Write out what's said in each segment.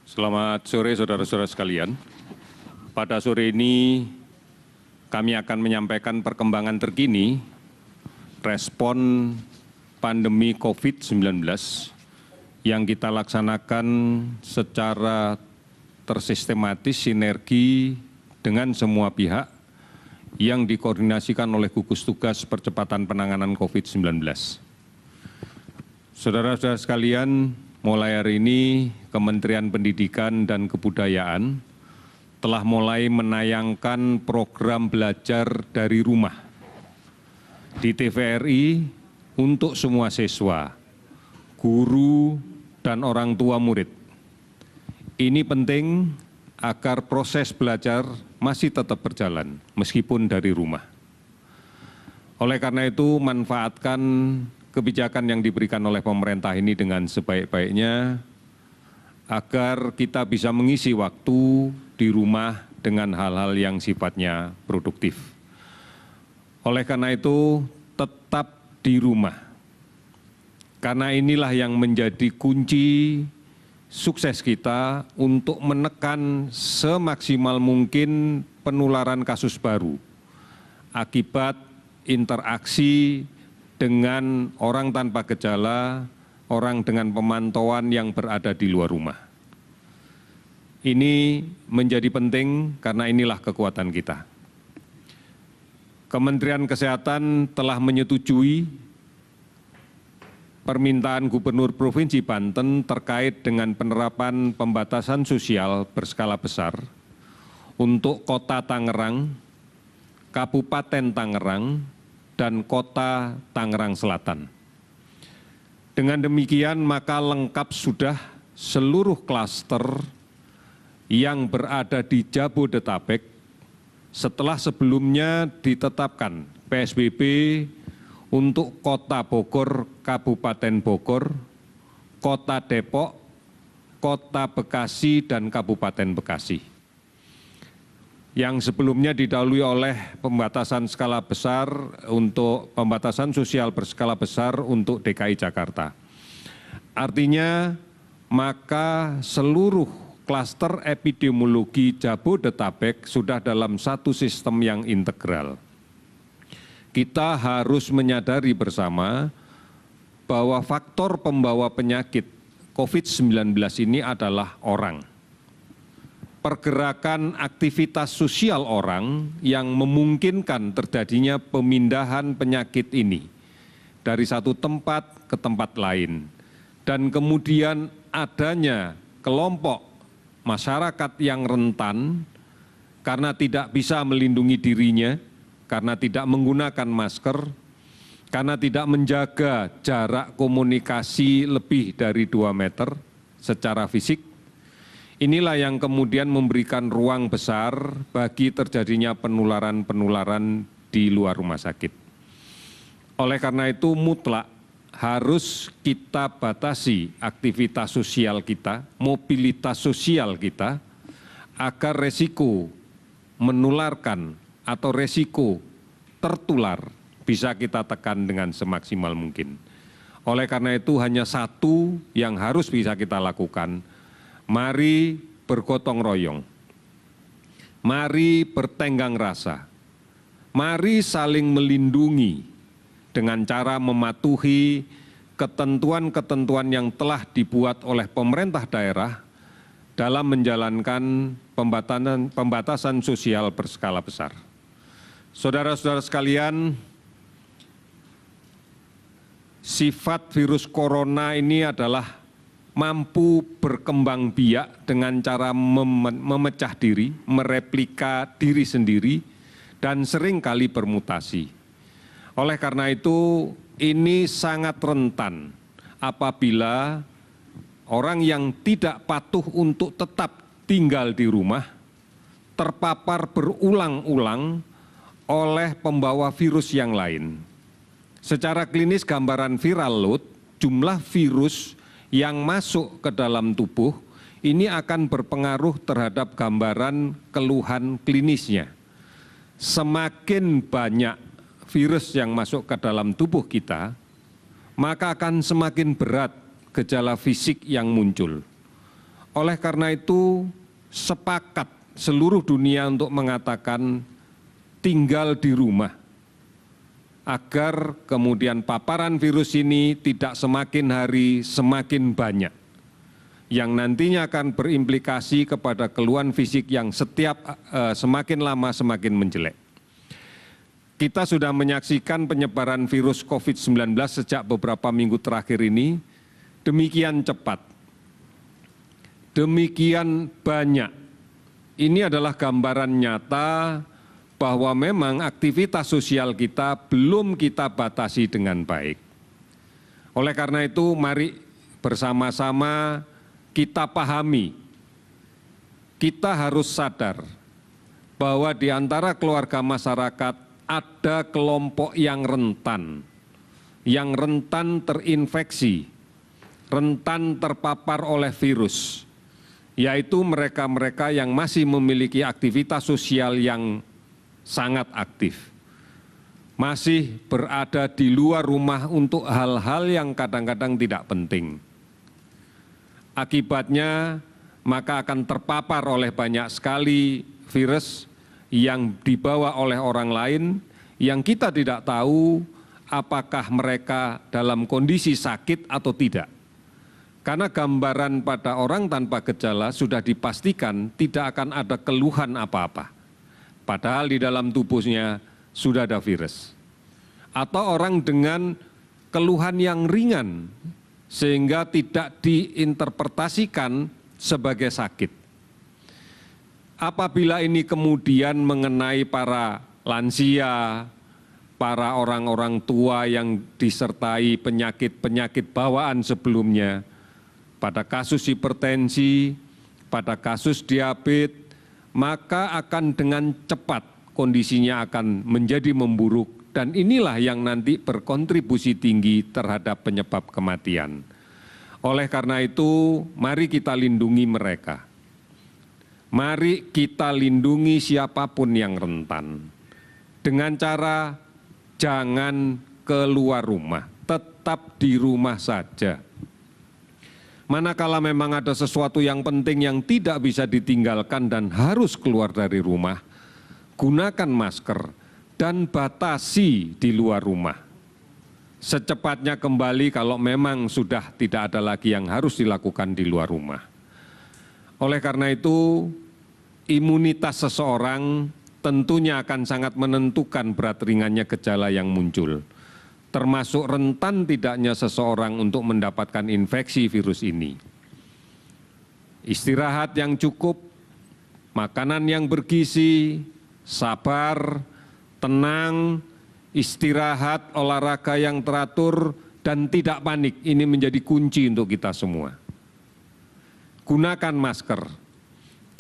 Selamat sore saudara-saudara sekalian. Pada sore ini kami akan menyampaikan perkembangan terkini respon pandemi COVID-19 yang kita laksanakan secara tersistematis sinergi dengan semua pihak yang dikoordinasikan oleh gugus tugas percepatan penanganan COVID-19. Saudara-saudara sekalian, mulai hari ini Kementerian Pendidikan dan Kebudayaan telah mulai menayangkan program belajar dari rumah di TVRI untuk semua siswa, guru, dan orang tua murid. Ini penting agar proses belajar masih tetap berjalan meskipun dari rumah. Oleh karena itu, manfaatkan kebijakan yang diberikan oleh pemerintah ini dengan sebaik-baiknya agar kita bisa mengisi waktu di rumah dengan hal-hal yang sifatnya produktif. Oleh karena itu, tetap di rumah. Karena inilah yang menjadi kunci sukses kita untuk menekan semaksimal mungkin penularan kasus baru akibat interaksi dengan orang tanpa gejala, orang dengan pemantauan yang berada di luar rumah. Ini menjadi penting karena inilah kekuatan kita. Kementerian Kesehatan telah menyetujui permintaan Gubernur Provinsi Banten terkait dengan penerapan pembatasan sosial berskala besar untuk Kota Tangerang, Kabupaten Tangerang, dan Kota Tangerang Selatan. Dengan demikian, maka lengkap sudah seluruh klaster yang berada di Jabodetabek setelah sebelumnya ditetapkan PSBB untuk Kota Bogor, Kabupaten Bogor, Kota Depok, Kota Bekasi, dan Kabupaten Bekasi. Yang sebelumnya didahului oleh pembatasan skala besar untuk pembatasan sosial berskala besar untuk DKI Jakarta. Artinya, maka seluruh klaster epidemiologi Jabodetabek sudah dalam satu sistem yang integral. Kita harus menyadari bersama bahwa faktor pembawa penyakit COVID-19 ini adalah orang. Pergerakan aktivitas sosial orang yang memungkinkan terjadinya pemindahan penyakit ini dari satu tempat ke tempat lain. Dan kemudian adanya kelompok masyarakat yang rentan karena tidak bisa melindungi dirinya, karena tidak menggunakan masker, karena tidak menjaga jarak komunikasi lebih dari 2 meter secara fisik. Inilah yang kemudian memberikan ruang besar bagi terjadinya penularan-penularan di luar rumah sakit. Oleh karena itu mutlak harus kita batasi aktivitas sosial kita, mobilitas sosial kita, agar resiko menularkan atau resiko tertular bisa kita tekan dengan semaksimal mungkin. Oleh karena itu hanya satu yang harus bisa kita lakukan. Mari bergotong royong, mari bertenggang rasa, mari saling melindungi dengan cara mematuhi ketentuan-ketentuan yang telah dibuat oleh pemerintah daerah dalam menjalankan pembatasan sosial berskala besar. Saudara-saudara sekalian, sifat virus corona ini adalah mampu berkembang biak dengan cara memecah diri, mereplika diri sendiri, dan seringkali bermutasi. Oleh karena itu, ini sangat rentan apabila orang yang tidak patuh untuk tetap tinggal di rumah terpapar berulang-ulang oleh pembawa virus yang lain. Secara klinis gambaran viral load, jumlah virus yang masuk ke dalam tubuh ini akan berpengaruh terhadap gambaran keluhan klinisnya. Semakin banyak virus yang masuk ke dalam tubuh kita, maka akan semakin berat gejala fisik yang muncul. Oleh karena itu, sepakat seluruh dunia untuk mengatakan tinggal di rumah, agar kemudian paparan virus ini tidak semakin hari semakin banyak, yang nantinya akan berimplikasi kepada keluhan fisik yang semakin lama semakin menjelek. Kita sudah menyaksikan penyebaran virus COVID-19 sejak beberapa minggu terakhir ini demikian cepat, demikian banyak. Ini adalah gambaran nyata bahwa memang aktivitas sosial kita belum kita batasi dengan baik. Oleh karena itu, mari bersama-sama kita pahami, kita harus sadar bahwa di antara keluarga masyarakat ada kelompok yang rentan terinfeksi, rentan terpapar oleh virus, yaitu mereka-mereka yang masih memiliki aktivitas sosial yang sangat aktif, masih berada di luar rumah untuk hal-hal yang kadang-kadang tidak penting. Akibatnya, maka akan terpapar oleh banyak sekali virus yang dibawa oleh orang lain yang kita tidak tahu apakah mereka dalam kondisi sakit atau tidak. Karena gambaran pada orang tanpa gejala sudah dipastikan tidak akan ada keluhan apa-apa. Padahal di dalam tubuhnya sudah ada virus. Atau orang dengan keluhan yang ringan sehingga tidak diinterpretasikan sebagai sakit. Apabila ini kemudian mengenai para lansia, para orang-orang tua yang disertai penyakit-penyakit bawaan sebelumnya, pada kasus hipertensi, pada kasus diabetes, maka akan dengan cepat kondisinya akan menjadi memburuk dan inilah yang nanti berkontribusi tinggi terhadap penyebab kematian. Oleh karena itu, mari kita lindungi mereka. Mari kita lindungi siapapun yang rentan. Dengan cara jangan keluar rumah, tetap di rumah saja. Manakala memang ada sesuatu yang penting yang tidak bisa ditinggalkan dan harus keluar dari rumah, gunakan masker dan batasi di luar rumah. Secepatnya kembali kalau memang sudah tidak ada lagi yang harus dilakukan di luar rumah. Oleh karena itu, imunitas seseorang tentunya akan sangat menentukan berat ringannya gejala yang muncul, termasuk rentan tidaknya seseorang untuk mendapatkan infeksi virus ini. Istirahat yang cukup, makanan yang bergizi, sabar, tenang, istirahat, olahraga yang teratur, dan tidak panik. Ini menjadi kunci untuk kita semua. Gunakan masker.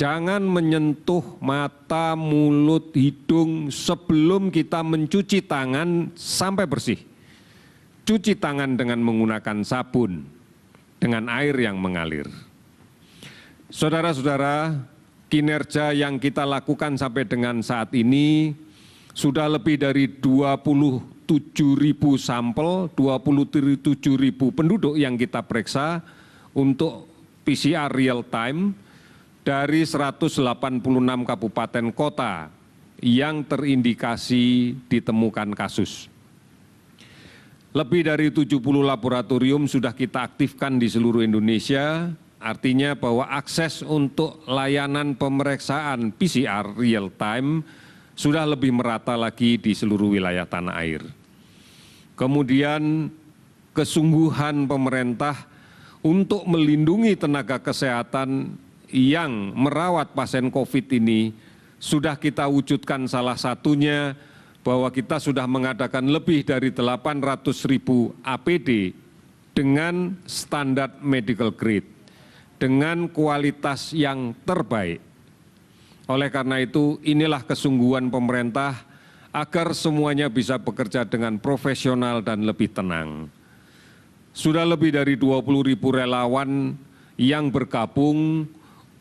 Jangan menyentuh mata, mulut, hidung sebelum kita mencuci tangan sampai bersih. Cuci tangan dengan menggunakan sabun, dengan air yang mengalir. Saudara-saudara, kinerja yang kita lakukan sampai dengan saat ini sudah lebih dari 27.000 sampel, 27.000 penduduk yang kita periksa untuk PCR real time dari 186 kabupaten kota yang terindikasi ditemukan kasus. Lebih dari 70 laboratorium sudah kita aktifkan di seluruh Indonesia, artinya bahwa akses untuk layanan pemeriksaan PCR real time sudah lebih merata lagi di seluruh wilayah tanah air. Kemudian kesungguhan pemerintah untuk melindungi tenaga kesehatan yang merawat pasien COVID ini sudah kita wujudkan, salah satunya bahwa kita sudah mengadakan lebih dari 800.000 APD dengan standar medical grade, dengan kualitas yang terbaik. Oleh karena itu, inilah kesungguhan pemerintah agar semuanya bisa bekerja dengan profesional dan lebih tenang. Sudah lebih dari 20.000 relawan yang bergabung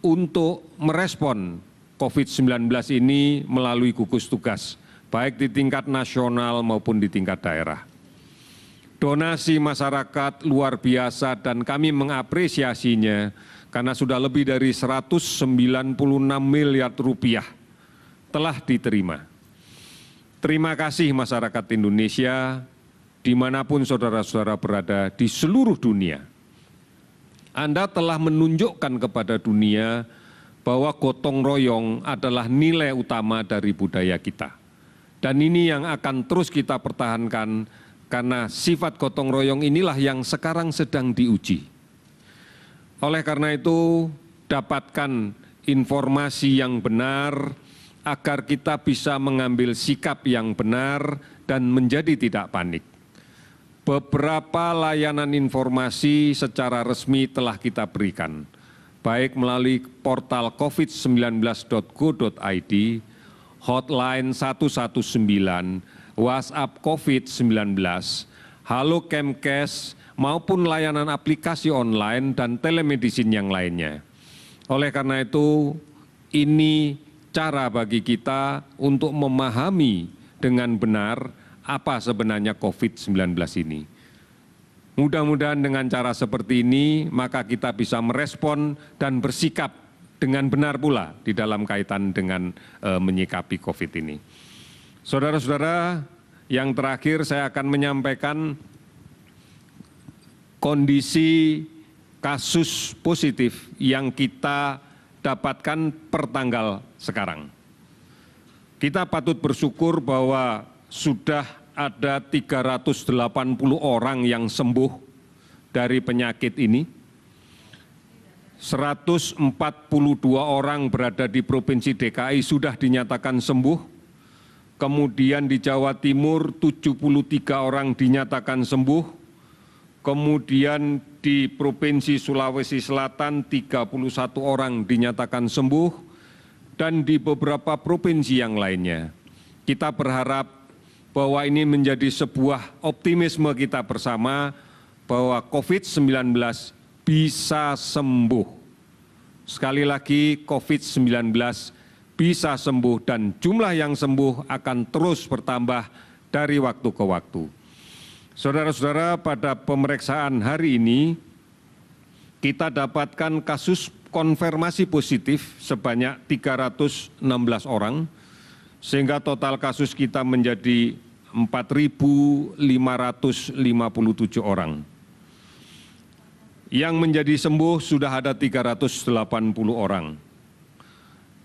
untuk merespon COVID-19 ini melalui gugus tugas, baik di tingkat nasional maupun di tingkat daerah. Donasi masyarakat luar biasa dan kami mengapresiasinya karena sudah lebih dari 196 miliar rupiah telah diterima. Terima kasih masyarakat Indonesia, dimanapun saudara-saudara berada di seluruh dunia. Anda telah menunjukkan kepada dunia bahwa gotong royong adalah nilai utama dari budaya kita. Dan ini yang akan terus kita pertahankan karena sifat gotong royong inilah yang sekarang sedang diuji. Oleh karena itu, dapatkan informasi yang benar agar kita bisa mengambil sikap yang benar dan menjadi tidak panik. Beberapa layanan informasi secara resmi telah kita berikan, baik melalui portal covid19.go.id, hotline 119, WhatsApp COVID-19, Halo Kemkes, maupun layanan aplikasi online dan telemedicine yang lainnya. Oleh karena itu, ini cara bagi kita untuk memahami dengan benar apa sebenarnya COVID-19 ini. Mudah-mudahan dengan cara seperti ini, maka kita bisa merespon dan bersikap dengan benar pula di dalam kaitan dengan menyikapi COVID ini. Saudara-saudara, yang terakhir saya akan menyampaikan kondisi kasus positif yang kita dapatkan per tanggal sekarang. Kita patut bersyukur bahwa sudah ada 380 orang yang sembuh dari penyakit ini. 142 orang berada di Provinsi DKI sudah dinyatakan sembuh. Kemudian di Jawa Timur 73 orang dinyatakan sembuh. Kemudian di Provinsi Sulawesi Selatan 31 orang dinyatakan sembuh. Dan di beberapa provinsi yang lainnya. Kita berharap bahwa ini menjadi sebuah optimisme kita bersama bahwa COVID-19 bisa sembuh. Sekali lagi, COVID-19 bisa sembuh dan jumlah yang sembuh akan terus bertambah dari waktu ke waktu. Saudara-saudara, pada pemeriksaan hari ini kita dapatkan kasus konfirmasi positif sebanyak 316 orang, sehingga total kasus kita menjadi 4.557 orang. Yang menjadi sembuh sudah ada 380 orang.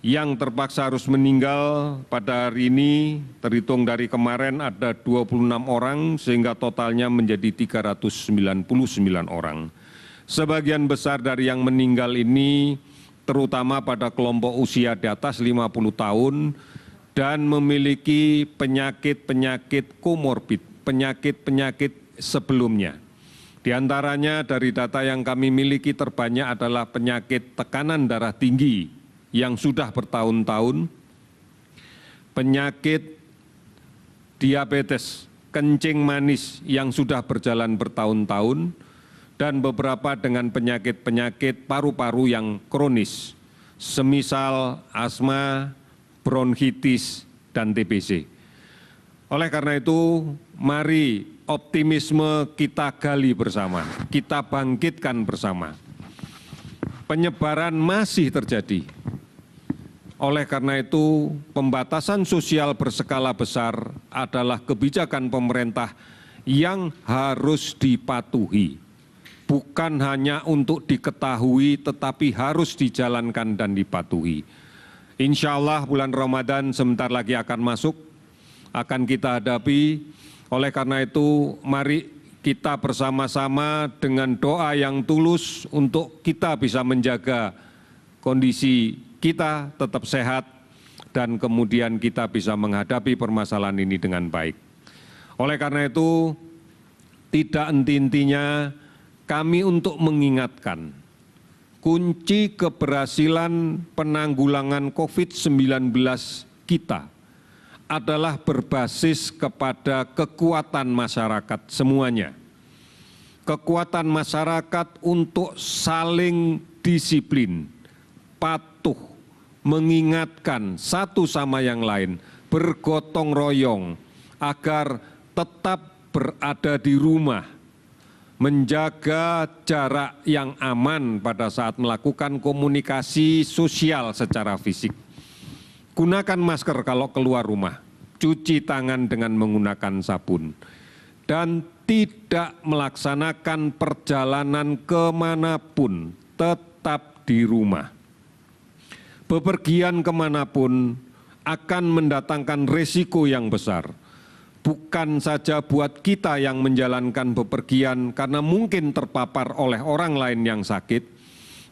Yang terpaksa harus meninggal pada hari ini, terhitung dari kemarin ada 26 orang, sehingga totalnya menjadi 399 orang. Sebagian besar dari yang meninggal ini terutama pada kelompok usia di atas 50 tahun dan memiliki penyakit-penyakit komorbid, penyakit-penyakit sebelumnya. Di antaranya dari data yang kami miliki terbanyak adalah penyakit tekanan darah tinggi yang sudah bertahun-tahun, penyakit diabetes, kencing manis yang sudah berjalan bertahun-tahun, dan beberapa dengan penyakit-penyakit paru-paru yang kronis, semisal asma, bronkitis, dan TBC. Oleh karena itu, mari optimisme kita gali bersama, kita bangkitkan bersama. Penyebaran masih terjadi. Oleh karena itu, pembatasan sosial berskala besar adalah kebijakan pemerintah yang harus dipatuhi. Bukan hanya untuk diketahui, tetapi harus dijalankan dan dipatuhi. Insya Allah bulan Ramadan sebentar lagi akan masuk, akan kita hadapi. Oleh karena itu, mari kita bersama-sama dengan doa yang tulus untuk kita bisa menjaga kondisi kita tetap sehat dan kemudian kita bisa menghadapi permasalahan ini dengan baik. Oleh karena itu, tidak henti-hentinya kami untuk mengingatkan kunci keberhasilan penanggulangan COVID-19 kita adalah berbasis kepada kekuatan masyarakat semuanya. Kekuatan masyarakat untuk saling disiplin, patuh, mengingatkan satu sama yang lain, bergotong royong agar tetap berada di rumah, menjaga jarak yang aman pada saat melakukan komunikasi sosial secara fisik. Gunakan masker kalau keluar rumah, cuci tangan dengan menggunakan sabun, dan tidak melaksanakan perjalanan kemanapun, tetap di rumah. Bepergian kemanapun akan mendatangkan resiko yang besar. Bukan saja buat kita yang menjalankan bepergian karena mungkin terpapar oleh orang lain yang sakit,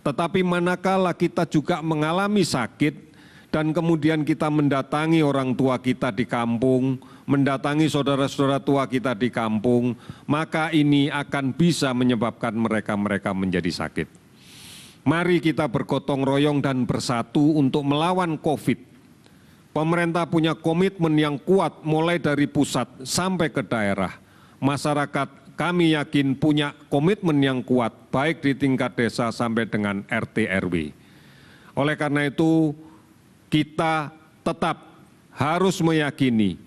tetapi manakala kita juga mengalami sakit dan kemudian kita mendatangi orang tua kita di kampung, mendatangi saudara-saudara tua kita di kampung, maka ini akan bisa menyebabkan mereka menjadi sakit. Mari kita bergotong royong dan bersatu untuk melawan COVID. Pemerintah punya komitmen yang kuat mulai dari pusat sampai ke daerah. Masyarakat kami yakin punya komitmen yang kuat baik di tingkat desa sampai dengan RT RW. Oleh karena itu kita tetap harus meyakini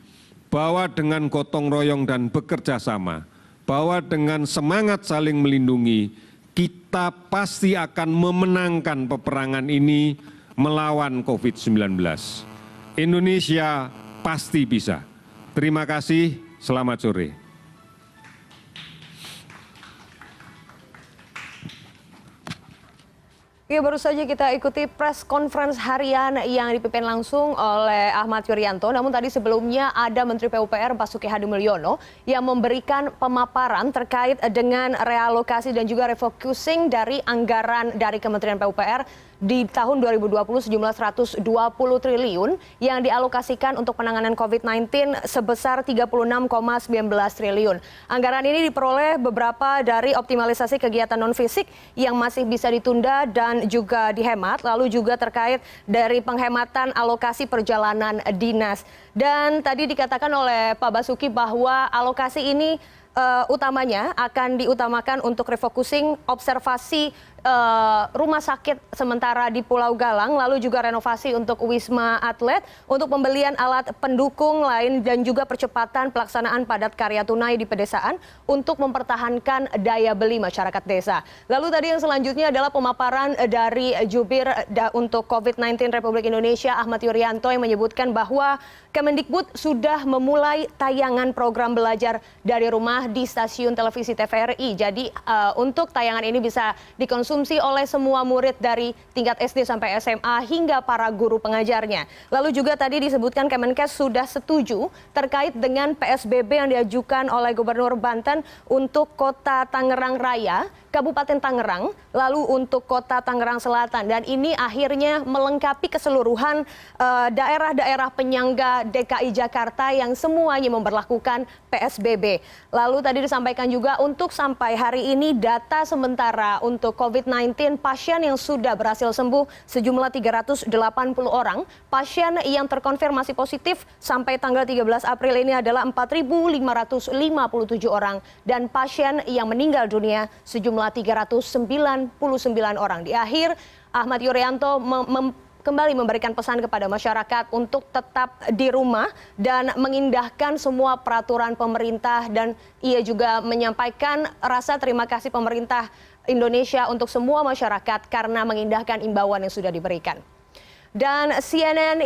bahwa dengan gotong royong dan bekerja sama, bahwa dengan semangat saling melindungi, kita pasti akan memenangkan peperangan ini melawan COVID-19. Indonesia pasti bisa. Terima kasih, selamat sore. Ya, baru saja kita ikuti press conference harian yang dipimpin langsung oleh Ahmad Yuryanto. Namun tadi sebelumnya ada Menteri PUPR Basuki Hadimulyono yang memberikan pemaparan terkait dengan realokasi dan juga refocusing dari anggaran dari Kementerian PUPR di tahun 2020 sejumlah 120 triliun yang dialokasikan untuk penanganan COVID-19 sebesar 36,19 triliun. Anggaran ini diperoleh beberapa dari optimalisasi kegiatan non-fisik yang masih bisa ditunda dan juga dihemat, lalu juga terkait dari penghematan alokasi perjalanan dinas. Dan tadi dikatakan oleh Pak Basuki bahwa alokasi ini utamanya akan diutamakan untuk refocusing observasi rumah sakit sementara di Pulau Galang, lalu juga renovasi untuk Wisma Atlet, untuk pembelian alat pendukung lain dan juga percepatan pelaksanaan padat karya tunai di pedesaan untuk mempertahankan daya beli masyarakat desa. Lalu tadi yang selanjutnya adalah pemaparan dari Jubir untuk COVID-19 Republik Indonesia Ahmad Yuryanto yang menyebutkan bahwa Kemendikbud sudah memulai tayangan program belajar dari rumah di stasiun televisi TVRI. Jadi untuk tayangan ini bisa dikonsumsi oleh semua murid dari tingkat SD sampai SMA hingga para guru pengajarnya. Lalu juga tadi disebutkan Kemenkes sudah setuju terkait dengan PSBB yang diajukan oleh Gubernur Banten untuk Kota Tangerang Raya, Kabupaten Tangerang, lalu untuk Kota Tangerang Selatan. Dan ini akhirnya melengkapi keseluruhan daerah-daerah penyangga DKI Jakarta yang semuanya memberlakukan PSBB. Lalu tadi disampaikan juga untuk sampai hari ini data sementara untuk COVID-19 pasien yang sudah berhasil sembuh sejumlah 380 orang. Pasien yang terkonfirmasi positif sampai tanggal 13 April ini adalah 4.557 orang. Dan pasien yang meninggal dunia sejumlah 399 orang. Di akhir, Ahmad Yuryanto kembali memberikan pesan kepada masyarakat untuk tetap di rumah dan mengindahkan semua peraturan pemerintah, dan ia juga menyampaikan rasa terima kasih pemerintah Indonesia untuk semua masyarakat karena mengindahkan imbauan yang sudah diberikan. Dan CNN